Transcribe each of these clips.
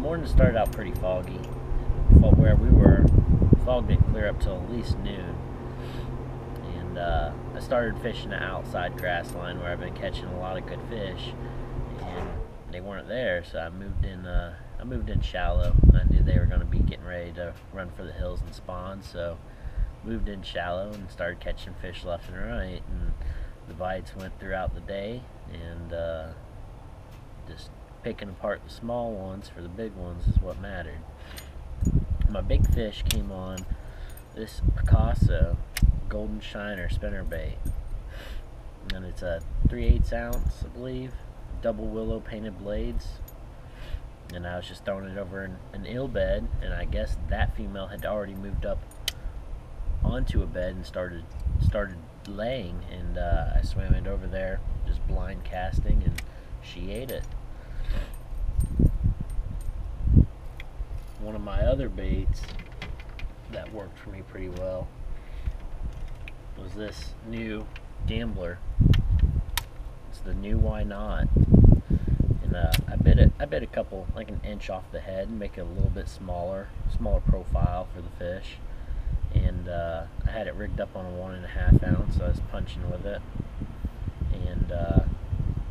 morning started out pretty foggy. Where we were, fog didn't clear up till at least noon. And I started fishing the outside grass line where I've been catching a lot of good fish, and they weren't there, so I moved in shallow. I knew they were going to be getting ready to run for the hills and spawn, so moved in shallow and started catching fish left and right, and the bites went throughout the day, and just picking apart the small ones for the big ones is what mattered. My big fish came on this Picasso golden shiner spinnerbait, and it's a 3/8 ounce, I believe, double willow painted blades, and I was just throwing it over an eel bed, and I guess that female had already moved up onto a bed and started laying, and I swam it over there just blind casting, and she ate it. One of my other baits that worked for me pretty well was this new gambler. It's the new Why Not, and I bit a couple, like an inch off the head, and make it a little bit smaller profile for the fish. And I had it rigged up on a 1.5 ounce, so I was punching with it. And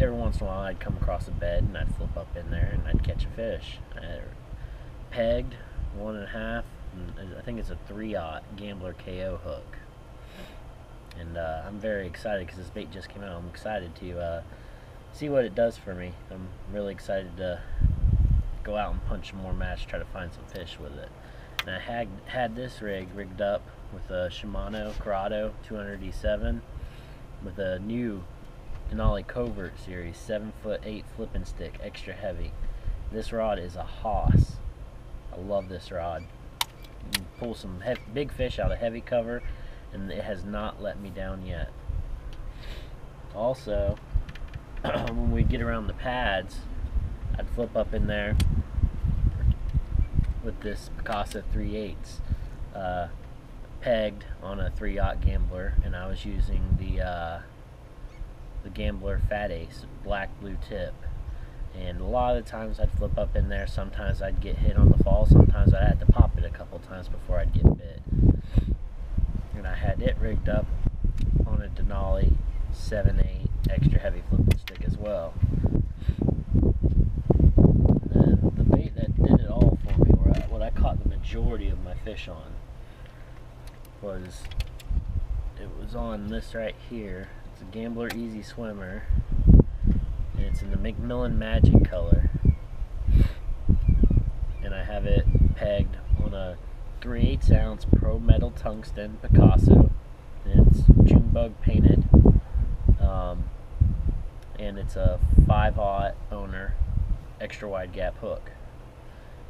every once in a while I'd come across a bed and I'd flip up in there and I'd catch a fish. I had it pegged 1.5, and I think it's a 3/0 Gambler KO hook. And I'm very excited because this bait just came out. I'm excited to see what it does for me. I'm really excited to go out and punch some more match, try to find some fish with it. And I had this rig rigged up with a Shimano Curado 200D7 with a new Denali Kovert series 7'8" Flippin stick, extra heavy. This rod is a hoss. I love this rod. You can pull some big fish out of heavy cover, and it has not let me down yet. Also, when we get around the pads, I'd flip up in there with this Picasso 3/8 pegged on a 3/0 Gambler, and I was using the Gambler Fat Ace black/blue tip. And a lot of the times I'd flip up in there. Sometimes I'd get hit on the fall. Sometimes I'd have to pop it a couple times before I'd get bit. And I had it rigged up on a Denali 7/8 extra heavy flipping stick as well. And the bait that did it all for me, what I caught the majority of my fish on, was on this right here. It's a Gambler Easy Swimmer. It's in the Mcmillan Magic color, and I have it pegged on a 3/8 ounce Pro Metal Tungsten Picasso, and it's June bug painted, and it's a 5/0 Owner extra wide gap hook.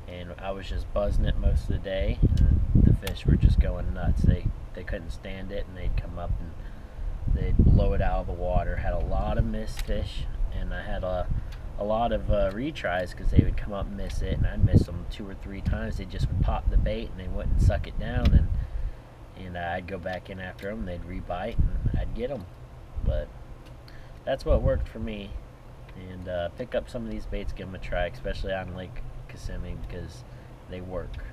And I was just buzzing it most of the day, and the fish were just going nuts. They couldn't stand it, and they'd come up and they'd blow it out of the water. Had a lot of missed fish, and I had a lot of retries because they would come up and miss it, and I'd miss them 2 or 3 times. They just would pop the bait and they wouldn't suck it down, and I'd go back in after them, they'd rebite, and I'd get them. But that's what worked for me. And pick up some of these baits, give them a try, especially on Lake Kissimmee, because they work.